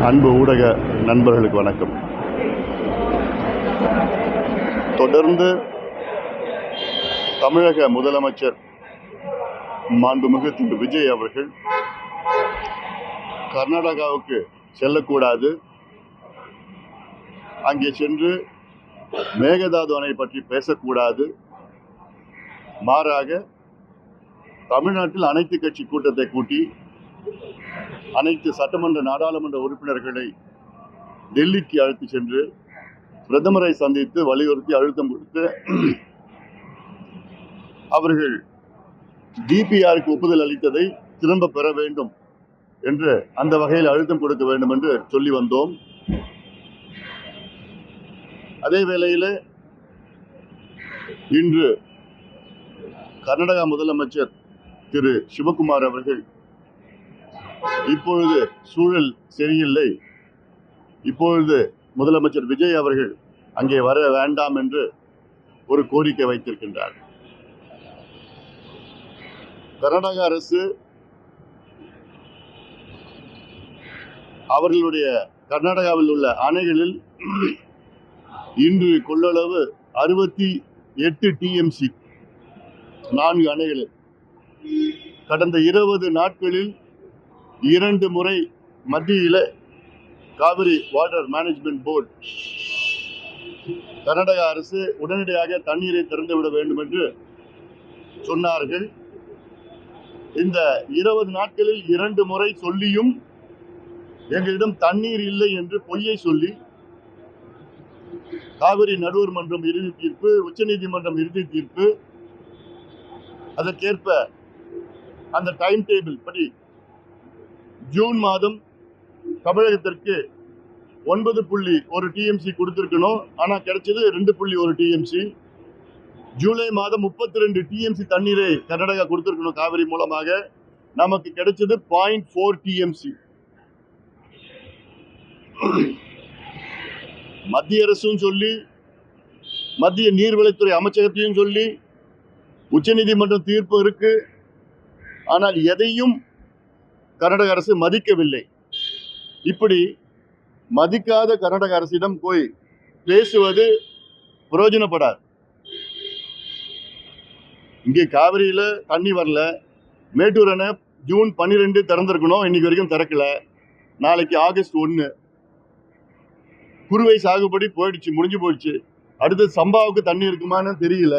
அன்பு ஊடக நண்பர்களுக்கு வணக்கம். தொடர்ந்து தமிழக முதலமைச்சர் மாண்புமிகு திரு விஜய் அவர்கள் கர்நாடகாவுக்கு செல்லக்கூடாது, அங்கே சென்று மேகதாது அணை பற்றி பேசக்கூடாது, மாறாக தமிழ்நாட்டில் அனைத்து கட்சி கூட்டத்தை கூட்டி அனைத்து சட்டமன்ற நாடாளுமன்ற உறுப்பினர்களை டெல்லிக்கு அழைத்து சென்று பிரதமரை சந்தித்து வலியுறுத்தி அழுத்தம் கொடுத்து அவர்கள் டிபிஆருக்கு ஒப்புதல் அளித்ததை திரும்ப பெற வேண்டும் என்று அந்த வகையில் அழுத்தம் கொடுக்க வேண்டும் என்று சொல்லி வந்தோம். அதே வேளையில் இன்று கர்நாடகா முதலமைச்சர் திரு சிவகுமார் அவர்கள் இப்பொழுது சூழல் சரியில்லை, இப்பொழுது முதலமைச்சர் விஜய் அவர்கள் அங்கே வர வேண்டாம் என்று ஒரு கோரிக்கை வைத்திருக்கின்றார். கர்நாடக அரசு அவர்களுடைய கர்நாடகாவில் உள்ள அணைகளில் இன்று கொள்ளளவு 68 டிஎம்சி 4 அணைகளில் கடந்த 20 நாட்களில் 2 முறை மத்தியில் Kaveri water management board Karnataka அரசு உடனடியாக தண்ணீரை திறந்துவிட வேண்டும் என்று சொன்னார்கள். இந்த 20 நாட்களில் 2 முறை சொல்லியும் எங்களிடம் தண்ணீர் இல்லை என்று பொய்யை சொல்லி காவிரி நடுவர் மன்றம் இறுதி தீர்ப்பு, உச்சநீதிமன்றம் இறுதி தீர்ப்பு, அதற்கேற்ப அந்த டைம் டேபிள் படி ஜூன் மாதம் தமிழகத்திற்கு 9.1 டிஎம்சி கொடுத்திருக்கணும், ஆனா கிடைச்சது 2.1 டிஎம்சி. ஜூலை மாதம் 32 டிஎம்சி தண்ணீரை கர்நாடகா கொடுத்திருக்கணும் காவிரி மூலமாக, நமக்கு கிடைச்சது 0.4 டிஎம்சி. மத்திய அரசும் சொல்லி, மத்திய நீர்வளத்துறை அமைச்சகத்தையும் சொல்லி, உச்சநீதிமன்றம் தீர்ப்பு இருக்கு, ஆனால் எதையும் கர்நாடக அரசு மதிக்கவில்லை. இப்படி மதிக்காத கர்நாடக அரசிடம் போய் பேசுவது பிரயோஜனப்படாது. இங்கே காவிரியில தண்ணி வரல, மேட்டூர் அணை ஜூன் 12 திறந்திருக்கணும், இன்னைக்கு வரைக்கும் திறக்கல. நாளைக்கு ஆகஸ்ட் 1, குறுவை சாகுபடி போயிடுச்சு, முடிஞ்சு போயிடுச்சு. அடுத்து சம்பாவுக்கு தண்ணி இருக்குமான்னு தெரியல.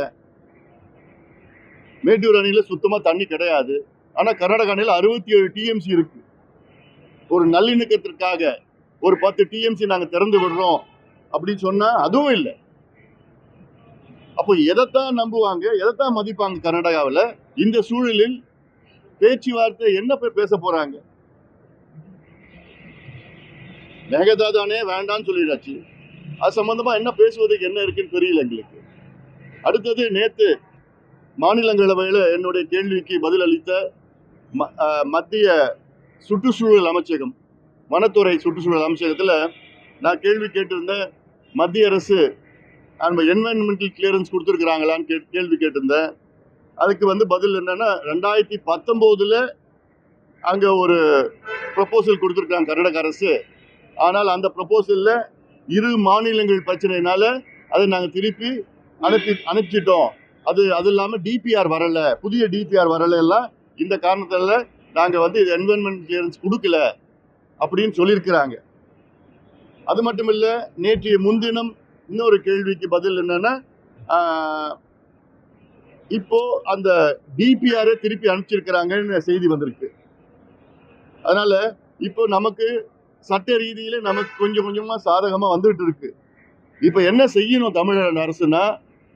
மேட்டூர் அணையில சுத்தமா தண்ணி கிடையாது, ஆனா கர்நாடக அணையில் 67 டிஎம்சி இருக்கு. ஒரு நல்லிணக்கத்திற்காக ஒரு 10 டிஎம்சி நாங்க திறந்து விடுறோம் அப்படின்னு சொன்னா அதுவும் இல்லை. அப்போ எதைத்தான் நம்புவாங்க, எதைத்தான் மதிப்பாங்க கர்நாடகாவில்? இந்த சூழலில் பேச்சுவார்த்தை என்ன போய் பேச போறாங்க? மேகதாது அணையே வேண்டாம்னு சொல்லிடாச்சு, அது சம்பந்தமா என்ன பேசுவதுக்கு என்ன இருக்குன்னு தெரியல எங்களுக்கு. அடுத்தது, நேத்து மாநிலங்களவையில் என்னுடைய கேள்விக்கு பதில் அளித்த மத்திய சுற்றுச்சூழல் அமைச்சகம், வனத்துறை சுற்றுச்சூழல் அமைச்சகத்தில் நான் கேள்வி கேட்டிருந்தேன். மத்திய அரசு என்வரன்மெண்டல் கிளியரன்ஸ் கொடுத்துருக்குறாங்களான்னு கேள்வி கேட்டிருந்தேன். அதுக்கு பதில் என்னன்னா, 2019 அங்கே ஒரு ப்ரப்போசல் கொடுத்துருக்காங்க கர்நாடக அரசு. ஆனால் அந்த ப்ரப்போசலில் 2 மாநிலங்கள் பிரச்சனைனால அதை நாங்கள் திருப்பி அனுப்பிச்சிட்டோம். அது இல்லாமல் டிபிஆர் வரல, புதிய டிபிஆர் வரல, எல்லாம் இந்த காரணத்தால நாங்கள் இது என்வரன்மெண்ட் கிளியரன்ஸ் கொடுக்கல அப்படின்னு சொல்லியிருக்கிறாங்க. அது மட்டும் இல்லை, நேற்றைய முன்தினம் இன்னொரு கேள்விக்கு பதில் என்னன்னா, இப்போ அந்த டிபிஆரை திருப்பி அனுப்பிச்சிருக்கிறாங்கன்னு செய்தி வந்திருக்கு. அதனால இப்போ நமக்கு சட்ட ரீதியில நமக்கு கொஞ்சம் கொஞ்சமா சாதகமா வந்துட்டு இருக்கு. இப்போ என்ன செய்யணும் தமிழக அரசுனா,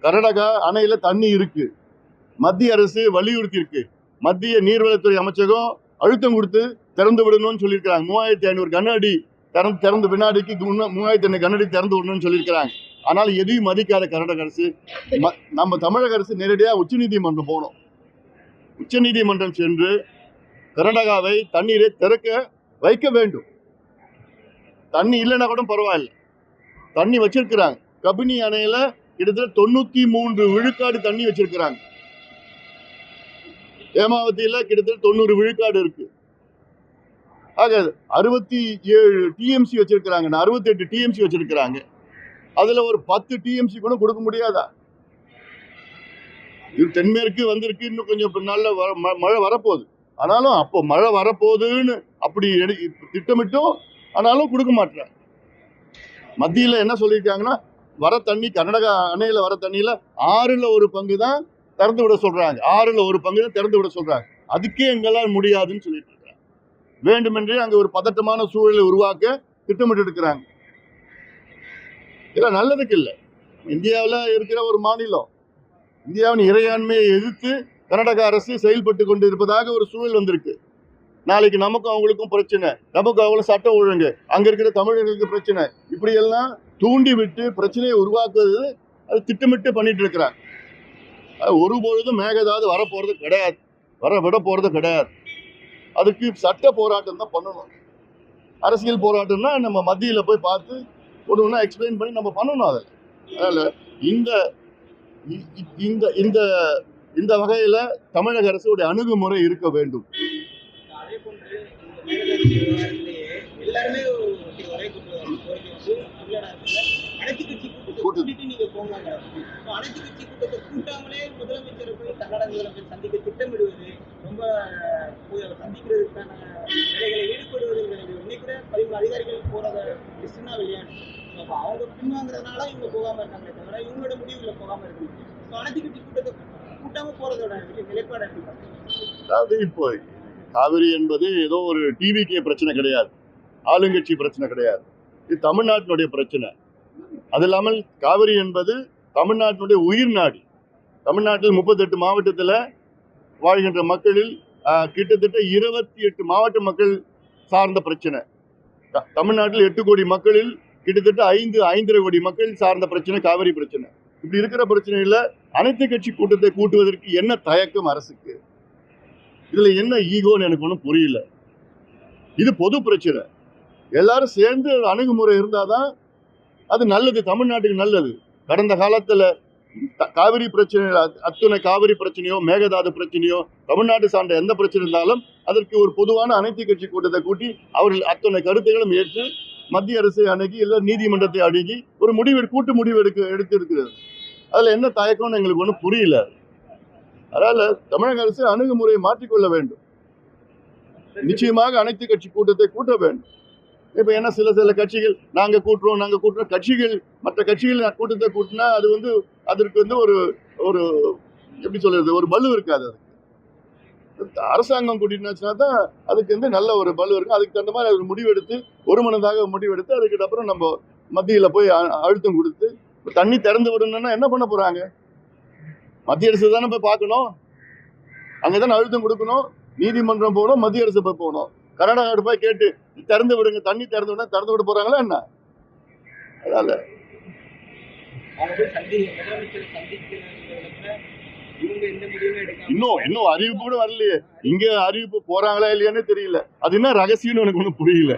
கர்நாடகா அணையில தண்ணி இருக்கு, மத்திய அரசு வலியுறுத்தி இருக்கு, மத்திய நீர்வளத்துறை அமைச்சகம் அழுத்தம் கொடுத்து திறந்து விடணும்னு சொல்லியிருக்கிறாங்க. 3500 கன அடி திறந்து வினாடிக்கு 3500 கன அடி திறந்து விடணும்னு சொல்லியிருக்கிறாங்க. ஆனால் எதையும் மதிக்காத கர்நாடக அரசு, நம்ம தமிழக அரசு நேரடியாக உச்சநீதிமன்றம் போனோம். உச்சநீதிமன்றம் சென்று கர்நாடகாவை தண்ணீரை திறக்க வைக்க வேண்டும். தண்ணி இல்லைன்னா கூட பரவாயில்லை, தண்ணி வச்சிருக்கிறாங்க. கபினி அணையில கிட்டத்தட்ட 93 விழுக்காடு தண்ணி வச்சிருக்கிறாங்க. ஏமாவதியில் கிட்டத்தட்ட 90 விழுக்காடு இருக்கு. ஆக 67 டிஎம்சி வச்சிருக்கிறாங்க, 68 டிஎம்சி வச்சிருக்கிறாங்க. அதுல ஒரு 10 டிஎம்சி கூட கொடுக்க முடியாதா? இது தென்மேற்கு வந்திருக்கு, இன்னும் கொஞ்சம் பின்னால மழை வரப்போகுது. ஆனாலும் அப்போ மழை வரப்போகுதுன்னு அப்படி திட்டமிட்டும் ஆனாலும் கொடுக்க மாட்டாங்க. மத்தியில என்ன சொல்லியிருக்காங்கன்னா, வர தண்ணி கர்நாடகா அணையில வர தண்ணியில 6ல் 1 பங்கு தான் திறந்து விட சொல்றாங்க. 6ல் 1 பங்கு தான் திறந்து விட சொல்றாங்க. அதுக்கே எங்களால் முடியாதுன்னு சொல்லிட்டு இருக்காங்க. வேண்டுமென்றே அங்க ஒரு பதட்டமான சூழலை உருவாக்க திட்டமிட்டு இருக்கிறாங்க. இதெல்லாம் நல்லதுக்கு இல்லை. இந்தியாவில் இருக்கிற ஒரு மாநிலம், இந்தியாவின் இறையாண்மையை எதிர்த்து கர்நாடக அரசு செயல்பட்டு கொண்டு இருப்பதாக ஒரு சூழல் வந்திருக்கு. நாளைக்கு நமக்கும் அவங்களுக்கும் பிரச்சனை, நமக்கு அவங்களும் சட்டம் ஒழுங்கு, அங்க இருக்கிற தமிழர்களுக்கு பிரச்சனை, இப்படி எல்லாம் தூண்டி விட்டு பிரச்சனையை உருவாக்குவது அது திட்டமிட்டு பண்ணிட்டு இருக்கிறாங்க. ஒருபொழுதும் மேகதாது வரப்போறது கிடையாது, வர விட போறது கிடையாது. அதுக்கு சட்ட போராட்டம் தான் பண்ணணும். அரசியல் போராட்டம்னா நம்ம மத்தியில போய் பார்த்து ஒன்று ஒன்றா எக்ஸ்பிளைன் பண்ணி நம்ம பண்ணணும். அதில் அதனால இந்த இந்த இந்த இந்த வகையில தமிழக அரசுடைய அணுகுமுறை இருக்க வேண்டும். அவங்க பின்வாங்கிறதுனால இவங்க போகாம இருக்காங்களே தவிர இவங்களோட முடிவுல போகாம இருக்கு. அனைத்து கட்சி கூட்டத்தை கூட்டாம போறதோட நிலைப்பாடு எப்படி? அதாவது இப்போ காவிரி என்பது ஏதோ ஒரு டிவிகே பிரச்சனை கிடையாது, ஆளுங்கட்சி பிரச்சனை கிடையாது. இது தமிழ்நாட்டினுடைய பிரச்சனை. அது இல்லாமல் காவிரி என்பது தமிழ்நாட்டினுடைய உயிர் நாடி. தமிழ்நாட்டில் 38 மாவட்டத்தில் வாழ்கின்ற மக்களில் கிட்டத்தட்ட 28 மாவட்ட மக்கள் சார்ந்த பிரச்சனை. தமிழ்நாட்டில் 8 கோடி மக்களில் கிட்டத்தட்ட 5.5 கோடி மக்கள் சார்ந்த பிரச்சனை காவிரி பிரச்சனை. இப்படி இருக்கிற பிரச்சனையில அனைத்து கட்சி கூட்டத்தை கூட்டுவதற்கு என்ன தயக்கம் அரசுக்கு? இதுல என்ன ஈகோன்னு எனக்கு ஒன்றும் புரியல. இது பொது பிரச்சனை, எல்லாரும் சேர்ந்து அணுகுமுறை இருந்தாதான் அது நல்லது, தமிழ்நாட்டுக்கு நல்லது. கடந்த காலத்துல காவிரி பிரச்சனை, அத்துணை காவிரி பிரச்சனையோ மேகதாது பிரச்சனையோ தமிழ்நாடு சார்ந்த எந்த பிரச்சனை இருந்தாலும் அதற்கு ஒரு பொதுவான அனைத்து கட்சி கூட்டத்தை கூட்டி அவர்கள் அத்தனை கருத்துக்களும் ஏற்று மத்திய அரசை அணுகி இல்லை நீதிமன்றத்தை அணுகி ஒரு கூட்டு முடிவு எடுத்திருக்கிறது. அதுல என்ன தயக்கம்னு எங்களுக்கு ஒன்றும் புரியல. அதனால தமிழக அரசு அணுகுமுறையை மாற்றிக்கொள்ள வேண்டும். நிச்சயமாக அனைத்து கட்சி கூட்டத்தை கூட்ட வேண்டும். இப்ப என்ன சில கட்சிகள் நாங்க கூட்டுறோம் கட்சிகள் மற்ற கட்சிகள் கூட்டத்தை கூட்டினா அது அதற்கு ஒரு ஒரு எப்படி சொல்றது, ஒரு பலு இருக்காது. அதுக்கு அரசாங்கம் கூட்டினாச்சுன்னா தான் அதுக்கு நல்ல ஒரு பலு இருக்கும். அதுக்கு தகுந்த மாதிரி ஒரு முடிவெடுத்து ஒரு மனதாக முடிவெடுத்து அதுக்கப்புறம் நம்ம மத்தியில போய் அழுத்தம் கொடுத்து தண்ணி திறந்து விடணும்னா என்ன பண்ண போறாங்க? மத்திய அரசு தானே போய் பார்க்கணும், அங்கதானே அழுத்தம் கொடுக்கணும். நீதிமன்றம் போகணும், மத்திய அரசு போய் போகணும். கர்நாடகா போய் கேட்டு திறந்து விடுங்க, தண்ணி திறந்து விட திறந்து விட போறாங்களா என்ன? அதனால இன்னும் அறிவிப்பு கூட வரலையே. இங்க அறிவிப்பு போறாங்களா இல்லையானே தெரியல. அது என்ன ரகசியம்னு எனக்கு ஒன்றும் புரியல.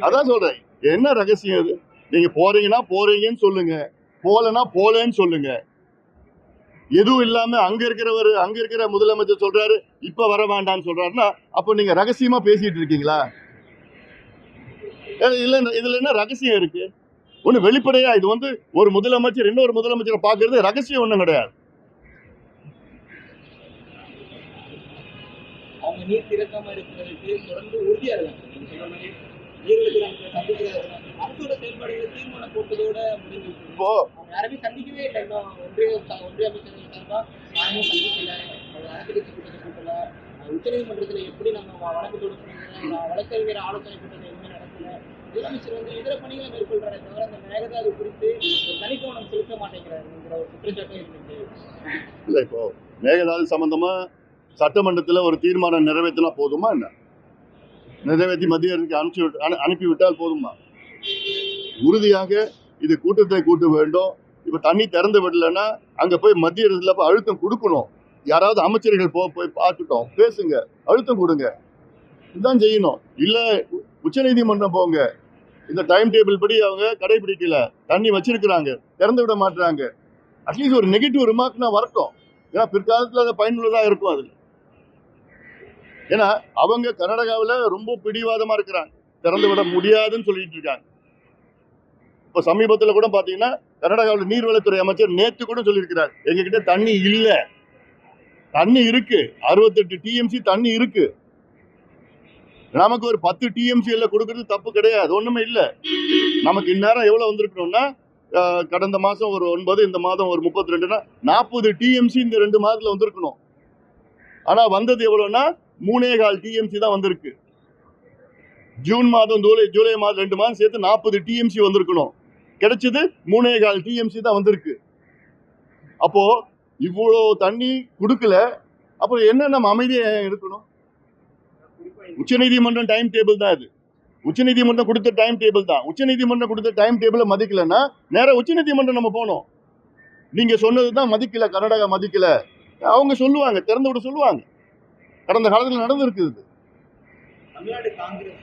அதான் சொல்றேன், என்ன ரகசியம் அது? நீங்க போறீங்கன்னா போறீங்கன்னு சொல்லுங்க, போலன்னா போலன்னு சொல்லுங்க. எதுவும் இல்லாம அங்க இருக்கிற முதலமைச்சர் சொல்றாரு இப்ப வர வேண்டாம்னு சொல்றாருன்னா அப்ப நீங்க ரகசியமா பேசிட்டு இருக்கீங்களா? இல்ல, இதுல என்ன ரகசியம் இருக்கு? ஒண்ணு வெளிப்படையா இது ஒரு முதலமைச்சர் இன்னொரு முதலமைச்சரை பாக்குறது ரகசியம் ஒண்ணும் கிடையாது. அவங்க நீர் திறக்காம இருக்கிறதுக்கு தொடர்ந்து உறுதியா இருக்காங்க. தீர்மானம் போட்டதோட முடிஞ்சு இப்போ யாருமே சந்திக்கவே இல்லை. ஒன்றிய அமைச்சர்கள் சார்பா யாருமே சந்திக்கல, கூட்டல. உச்சநீதிமன்றத்துல எப்படி நம்ம வழக்கு தொடுக்கணும், வழக்கறிஞர் ஆலோசனை கூட்டத்தில் எதுவுமே நடக்கல. முதலமைச்சர் இதர பணிகளை மேற்கொள்றாரு தவிர அந்த மேகதாது குறித்து தனிக்கவனம் செலுத்த மாட்டேங்கிறாருங்கிற ஒரு குற்றச்சாட்டை இருக்கு. இல்ல, இப்போ மேகதாது சம்பந்தமா சட்டமன்றத்துல ஒரு தீர்மானம் நிறைவேற்றினா போதுமா என்ன? நிறைவேற்றி மத்திய அரசுக்கு அனுப்பிவிட்டால் போதுமா? உறுதியாக இது கூட்டத்தை கூட்ட வேண்டும். இப்ப தண்ணி திறந்து விடலன்னா அங்க போய் மத்திய அரசுல போய் அழுத்தம் கொடுக்கணும். யாராவது அமைச்சர்கள் போய் பார்த்துட்டோம், பேசுங்க, அழுத்தம் கொடுங்க, இதுதான் செய்யணும். இல்ல உச்சநீதிமன்றம் போங்க, இந்த டைம் டேபிள் படி அவங்க கடைபிடிக்கல, தண்ணி வச்சிருக்கிறாங்க, திறந்து விட மாட்டாங்க, அட்லீஸ்ட் ஒரு நெகட்டிவ் ரிமார்க்னா வரட்டும். ஏன்னா பிற்காலத்துல அது பயனுள்ளதா இருக்கும். அதுல ஏன்னா அவங்க கர்நாடகாவில் ரொம்ப பிடிவாதமா இருக்கிறாங்க, திறந்து விட முடியாதுன்னு சொல்லிட்டு இருக்காங்க. இப்ப சமீபத்தில் கூட பாத்தீங்கன்னா கர்நாடகாவில் நீர்வளத்துறை அமைச்சர் நேத்து கூட சொல்லியிருக்கிறார், எங்ககிட்ட தண்ணி இல்ல, தண்ணி இருக்கு, 68 டிஎம்சி தண்ணி இருக்கு, நமக்கு ஒரு 10 டிஎம்சி கொடுக்கறது தப்பு கிடையாது, ஒண்ணுமே இல்ல. நமக்கு இந்நேரம் எவ்வளவு வந்திருக்கணும்னா கடந்த மாசம் ஒரு 9, இந்த மாதம் ஒரு 32னா 40 டிஎம்சி இந்த 2 மாதத்துல வந்திருக்கணும். ஆனா வந்தது எவ்வளவுன்னா 3.25 டிஎம்சி தான் வந்திருக்கு. ஜூன் மாதம் ஜூலை மாதம் 2 மாதம் சேர்த்து 40 டிஎம்சி வந்திருக்கணும், கிடைச்சது 3.25 டிஎம்சி தான் வந்திருக்கு. அப்போ இவ்வளோ தண்ணி கொடுக்கல, அப்போ என்ன நம்ம அமைதியா இருக்கணும்? உச்சநீதிமன்றம் டைம் டேபிள் தான் இது, உச்சநீதிமன்றம் கொடுத்த டைம் டேபிள் தான். உச்சநீதிமன்றம் கொடுத்த டைம் டேபிளை மதிக்கலன்னா நேரம் உச்சநீதிமன்றம் நம்ம போனோம். நீங்க சொன்னதுதான் மதிக்கல, கர்நாடகா மதிக்கல, அவங்க சொல்லுவாங்க, திறந்து விட சொல்லுவாங்க. கடந்த காலத்தில் நடந்திருக்குது. தமிழ்நாடு காங்கிரஸ்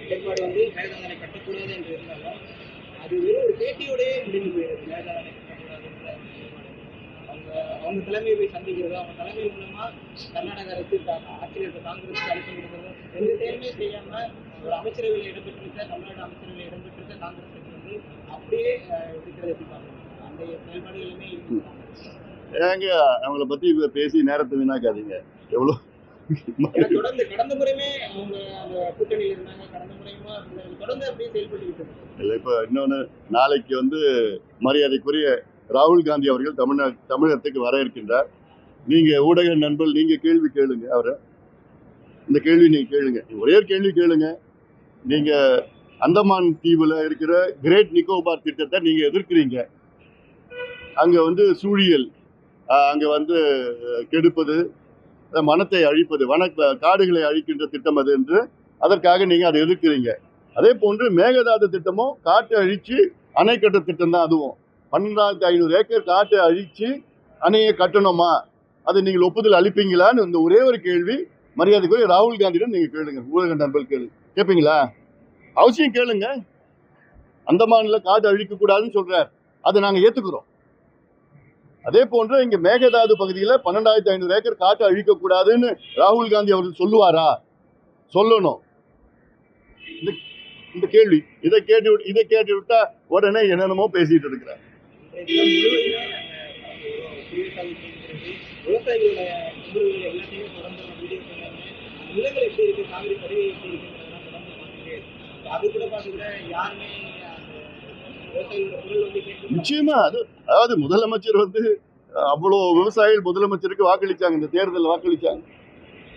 நிலைப்பாடு வந்து மேகதாதுவை கட்டக்கூடாது என்று இருந்தாலும் அது வெறும் ஒரு பேட்டியோடய முடிந்து போயிடுது. மேகதாதுவை கட்டக்கூடாதுன்ற அவங்க தலைமையை போய் சந்திக்கிறது, அவங்க தலைமை மூலமா கர்நாடக அரசு ஆட்சியில் இருக்க காங்கிரஸுக்கு அழுத்தம் கொடுக்கிறது, எந்த செயலுமே செய்யாம ஒரு அமைச்சரவையில் இடம்பெற்றிருக்க தமிழ்நாடு அமைச்சரவையில் இடம்பெற்றிருக்க காங்கிரஸ் கட்சி வந்து அப்படியே இருக்கிறத எப்படி பார்க்கணும்? அந்த செயல்பாடுகளுமே ஏங்க அவங்கள பத்தி பேசி நேரத்தை வீணாக்காதீங்க. எவ்வளவு தொடர்ந்து கடந்த முறையுமே அவங்க அந்த கூட்டணியில் இருந்தாங்க, கடந்த முறையுமா தொடர்ந்து அப்படியே செயல்பட்டு இல்லை. இப்போ இன்னொன்று, நாளைக்கு வந்து மரியாதைக்குரிய ராகுல் காந்தி அவர்கள் தமிழகத்துக்கு வர இருக்கின்றார். நீங்க ஊடக நண்பர்கள், நீங்க கேள்வி கேளுங்க அவரை, இந்த கேள்வி நீங்க கேளுங்க, ஒரே ஒரு கேள்வி கேளுங்க. நீங்க அந்தமான் தீவுல இருக்கிற கிரேட் நிக்கோபார் திட்டத்தை நீங்க எதிர்க்கிறீங்க. அங்க வந்து சூழியல், அங்க வந்து கெடுப்பது, மனத்தை அழிப்பது, காடுகளை அழிக்கின்ற திட்டம் அது என்று, அதற்காக நீங்க அதை எதிர்க்கிறீங்க. அதே போன்று மேகதாது திட்டமும் காட்டை அழிச்சு அணை கட்ட திட்டம் தான். அதுவும் 12,500 ஏக்கர் காட்டை அழிச்சு அணையை கட்டணுமா, அதை நீங்கள் ஒப்புதல் அளிப்பீங்களான்னு இந்த ஒரே ஒரு கேள்வி மரியாதைக்குரிய ராகுல் காந்தியிடம் நீங்க கேளுங்க. ஊடக நண்பர்கள் கேட்பீங்களா? அவசியம் கேளுங்க. அந்தமான்ல காட்டு அழிக்க கூடாதுன்னு சொல்றார், அதை நாங்க ஏத்துக்கிறோம். அதே போன்று இங்க மேகதாது பகுதியில் 12,500 ஏக்கர் காட்டு அழிக்க கூடாதுன்னு ராகுல் காந்தி அவர்கள் சொல்லுவாரா? சொல்லணும். இந்த கேள்வி இதை கேட்டு விட்டா உடனே என்னென்னமோ பேசிட்டு இருக்கிறார். நிச்சயமா அதாவது முதலமைச்சர் வந்து அவ்வளோ விவசாயிகள் முதலமைச்சருக்கு வாக்களிச்சாங்க, இந்த தேர்தலில் வாக்களிச்சாங்க.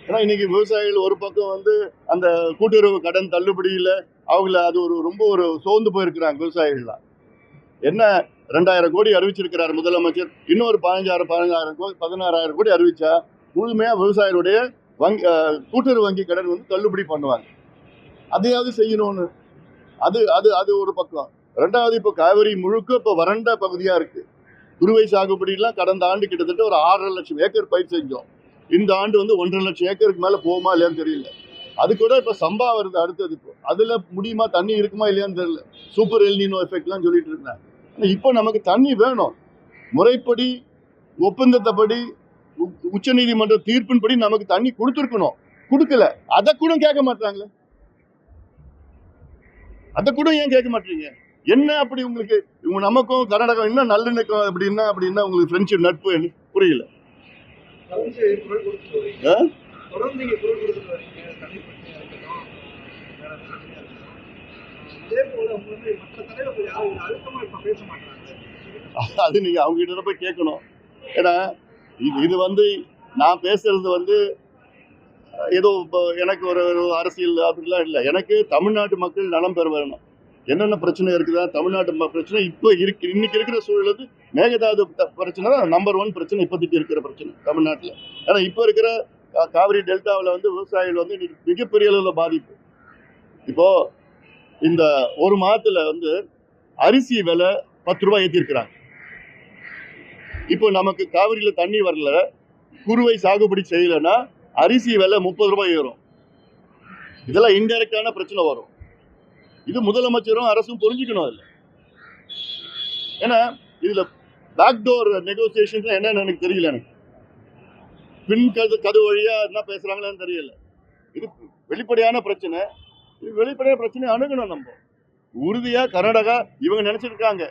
ஏன்னா இன்னைக்கு விவசாயிகள் ஒரு பக்கம் வந்து அந்த கூட்டுறவு கடன் தள்ளுபடியில் அவங்கள அது ரொம்ப சோர்ந்து போயிருக்கிறாங்க விவசாயிகள்லாம். என்ன 2,000 கோடி அறிவிச்சிருக்கிறார் முதலமைச்சர், இன்னொரு 16,000 கோடி அறிவிச்சா முழுமையா விவசாயிகளுடைய கூட்டுறவு வங்கி கடன் வந்து தள்ளுபடி பண்ணுவாங்க. அதையாவது செய்யணும்னு அது ஒரு பக்கம். ரெண்டாவது, இப்போ காவிரி முழுக்க இப்போ வறண்ட பகுதியா இருக்கு. குறுவை சாகுபடியெல்லாம் கடந்த ஆண்டு கிட்டத்தட்ட ஒரு 6.5 லட்சம் ஏக்கர் பயிர் செஞ்சோம். இந்த ஆண்டு வந்து 1.5 லட்சம் ஏக்கருக்கு மேல போகுமா இல்லையான்னு தெரியல. அது கூட இப்ப சம்பா வருது அடுத்தது. இப்போ அதுல முடியுமா, தண்ணி இருக்குமா இல்லையான்னு தெரியல. சூப்பர் எல்னினோ எஃபெக்ட்லாம் சொல்லிட்டு இருக்கேன். இப்போ நமக்கு தண்ணி வேணும். முறைப்படி ஒப்பந்தத்தைப்படி உச்சநீதிமன்ற தீர்ப்பின்படி நமக்கு தண்ணி கொடுத்துருக்கணும், கொடுக்கல. அதை கூட கேட்க மாட்டாங்களே, அதை கூட ஏன் கேட்க மாட்டீங்க? என்ன அப்படி உங்களுக்கு நமக்கும் கர்நாடகம் என்ன நல்லிணக்கம் அப்படின்னா உங்களுக்கு ஃப்ரெண்ட்ஷிப் நட்பு புரியல. அது நீங்க அவங்க கிட்ட போய் கேட்கணும். ஏன்னா இது வந்து நான் பேசுறது வந்து ஏதோ எனக்கு ஒரு அரசியல் அப்படிலாம் இல்லை. எனக்கு தமிழ்நாட்டு மக்கள் நலம் பெற வேணும். என்னென்ன பிரச்சனை இருக்குதா, தமிழ்நாட்டு பிரச்சனை இப்போ இன்னைக்கு இருக்கிற சூழல் வந்து மேகதாது பிரச்சனை தான் நம்பர் 1 பிரச்சனை, இப்போதைக்கு இருக்கிற பிரச்சனை தமிழ்நாட்டில். ஏன்னா இப்போ இருக்கிற காவிரி டெல்டாவில் வந்து விவசாயிகள் வந்து இன்னைக்கு மிகப்பெரிய அளவில் பாதிப்பு. இப்போ இந்த ஒரு மாதத்துல வந்து அரிசி விலை 10 ரூபாய் ஏற்றிருக்கிறாங்க. இப்போ நமக்கு காவிரியில் தண்ணி வரல, குறுவை சாகுபடி செய்யலைன்னா அரிசி விலை 30 ரூபாய் ஏறும். இதெல்லாம் இன்டைரக்டான பிரச்சனை வரும். இது முதலமைச்சரும் அரசும் புரிஞ்சுக்கணும். இல்லை ஏன்னா இதுல பேக்டோர் நெகோசியேஷன் என்னன்னு எனக்கு தெரியல. எனக்கு பின் கதவு வழியா என்ன பேசுறாங்களான்னு தெரியல. இது வெளிப்படையான பிரச்சனை. இது வெளிப்படையான பிரச்சனை அணுகணும். நம்ம உறுதியா கர்நாடகா இவங்க நினைச்சிருக்காங்க,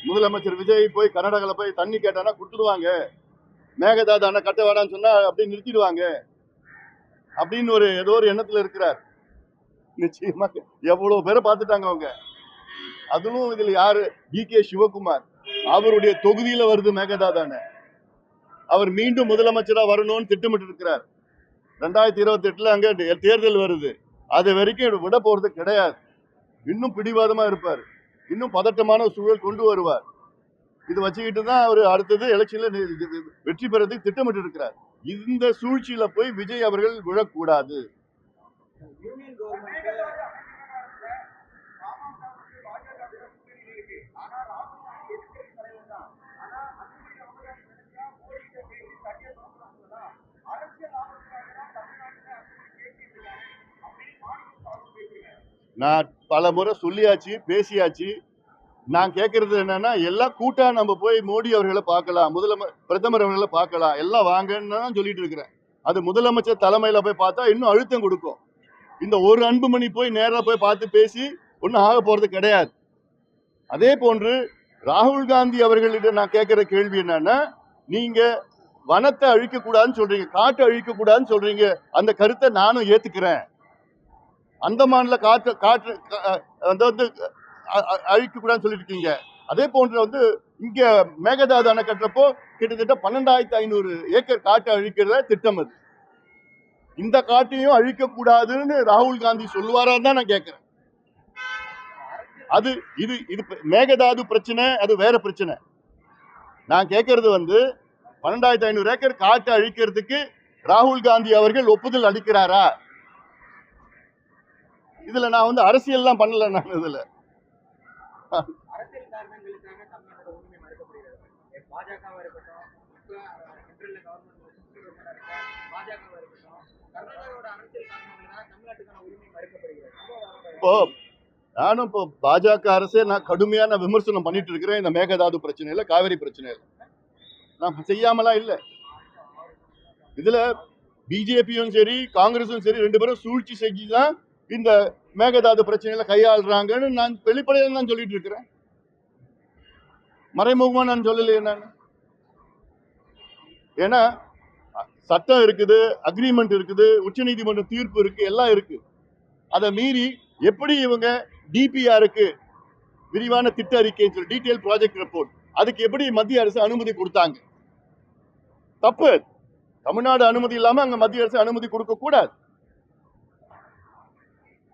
முதலமைச்சர் விஜய் போய் கர்நாடகாவில் போய் தண்ணி கேட்டானா கொடுத்துடுவாங்க, மேகதாது அணை கட்ட வேடான்னு சொன்னா அப்படியே நிறுத்திடுவாங்க அப்படின்னு ஏதோ ஒரு எண்ணத்துல இருக்கிறார். நிச்சயமா எவ்வளவு பேரை பார்த்துட்டாங்க அவங்க. அதுவும் இதுல யாரு, டி.கே. சிவகுமார், அவருடைய தொகுதியில வருது மேகதாது அணை. அவர் மீண்டும் முதலமைச்சரா வரணும்னு திட்டமிட்டு இருக்கிறார். 2028 அங்க தேர்தல் வருது. அது வரைக்கும் விட போறது கிடையாது. இன்னும் பிடிவாதமா இருப்பார், இன்னும் பதட்டமான சூழல் கொண்டு வருவார். இது வச்சுக்கிட்டு தான் அவர் அடுத்தது எலெக்ஷன்ல வெற்றி பெறதுக்கு திட்டமிட்டு இருக்கிறார். இந்த சூழ்ச்சியில போய் விஜய் அவர்கள் விழக்கூடாது. யூனியன் கவர்மெண்ட் நான் பல முறை சொல்லியாச்சு, பேசியாச்சு. நான் கேட்கறது என்னன்னா, எல்லாம் கூட்டா நம்ம போய் மோடி அவர்களை பார்க்கலாம், பிரதமர் அவர்களை பார்க்கலாம், எல்லாம் வாங்கன்னு தான் சொல்லிட்டு இருக்கிறேன். அது முதலமைச்சர் தலைமையில போய் பார்த்தா இன்னும் அழுத்தம் கொடுக்கும். இந்த ஒரு அன்புமணி போய் நேரா போய் பார்த்து பேசி ஒன்றும் ஆக போறது கிடையாது. அதே போன்று ராகுல் காந்தி அவர்களிடம் நான் கேட்கிற கேள்வி என்னன்னா, நீங்க வனத்தை அழிக்க கூடாதுன்னு சொல்றீங்க, காட்டை அழிக்க கூடாதுன்னு சொல்றீங்க. அந்த கருத்தை நானும் ஏத்துக்கிறேன். அந்தமான்ல காற்று அழிக்க கூடாதுன்னு சொல்லிட்டு இருக்கீங்க. அதே போன்று இங்க மேகதாது அணை கட்டுறப்போ கிட்டத்தட்ட 12,500 ஏக்கர் காட்டை அழிக்கிற திட்டம் அது. இந்த காட்டையும் அழிக்க கூடாதுன்னு ராகுல் காந்தி சொல்லுவாரான்னு தான் நான் கேட்கிறேன். அது இது இது மேகதாது பிரச்சனை, அது வேற பிரச்சனை. நான் கேட்கறது 12,500 ஏக்கர் காட்டை அழிக்கிறதுக்கு ராகுல் காந்தி அவர்கள் ஒப்புதல் அளிக்கிறாரா? இதுல நான் அரசியல் பண்ணல. நான் இதுல அரசியல் காரணங்களுக்காக தமிழ்நாட்டோட உரிமை மறுக்கப்படுகிறது. பாஜகவா இருக்கட்டும், சென்ட்ரல்ல கவர்மெண்ட் பாஜகவா இருக்கட்டும், கர்நாடகாவோட அரசியல் காரணங்களுக்காக தமிழ்நாட்டுக்கான உரிமை மறுக்கப்படுகிறது. இப்போ நானும் பாஜக அரசே நான் கடுமையான விமர்சனம் பண்ணிட்டு இருக்கிறேன். இந்த மேகதாது பிரச்சனையில, காவிரி பிரச்சனையில நான் செய்யாமலாம் இல்லை. இதுல பிஜேபியும் சரி காங்கிரஸும் சரி ரெண்டு பேரும் சூழ்ச்சி செஞ்சுதான் இந்த மேகதாது பிரச்சனையில கையாளுறாங்கன்னு நான் வெளிப்படையாக தான் சொல்லிட்டு இருக்கிறேன். மறைமுகமா நான் சொல்லலையே. நான் ஏன்னா சட்டம் இருக்குது, அக்ரிமெண்ட் இருக்குது, உச்சநீதிமன்ற தீர்ப்பு இருக்கு, எல்லாம் இருக்கு. அதை மீறி எப்படி இவங்க டிபிஆருக்கு விரிவான திட்ட அறிக்கை, டீடைல் ப்ராஜெக்ட் ரிப்போர்ட், அதுக்கு எப்படி மத்திய அரசு அனுமதி கொடுத்தாங்க? தப்பு. தமிழ்நாடு அனுமதி இல்லாம அங்க மத்திய அரசு அனுமதி கொடுக்க கூடாது.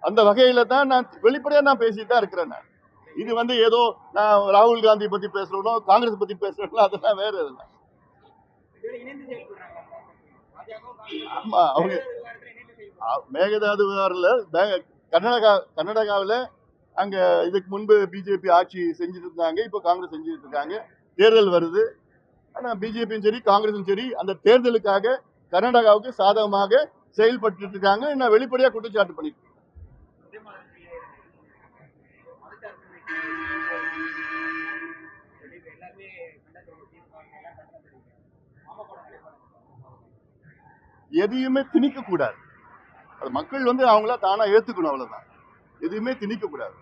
அந்த வகையில தான் நான் வெளிப்படையா பேசிட்டு தான் இருக்கிறேன். இது ஏதோ நான் ராகுல் காந்தி பத்தி பேசுறோம், காங்கிரஸ் பத்தி பேசுறோம், அதெல்லாம் வேற இதெல்லாம். ஆமா, அவங்க மேகதாது கர்நாடகாவில் அங்க இதுக்கு முன்பு பிஜேபி ஆட்சி செஞ்சுட்டு இருந்தாங்க, இப்போ காங்கிரஸ் செஞ்சுட்டு இருக்காங்க. தேர்தல் வருது. ஆனா பிஜேபியும் சரி காங்கிரஸும் சரி அந்த தேர்தலுக்காக கர்நாடகாவுக்கு சாதகமாக செயல்பட்டு இருக்காங்க. நான் வெளிப்படையா குற்றச்சாட்டு பண்ணிட்டு இருக்கேன். எதையுமே திணிக்க கூடாது. அது மக்கள் அவங்களா தானா ஏத்துக்கணும், அவ்வளவுதான். எதுவுமே திணிக்க கூடாது.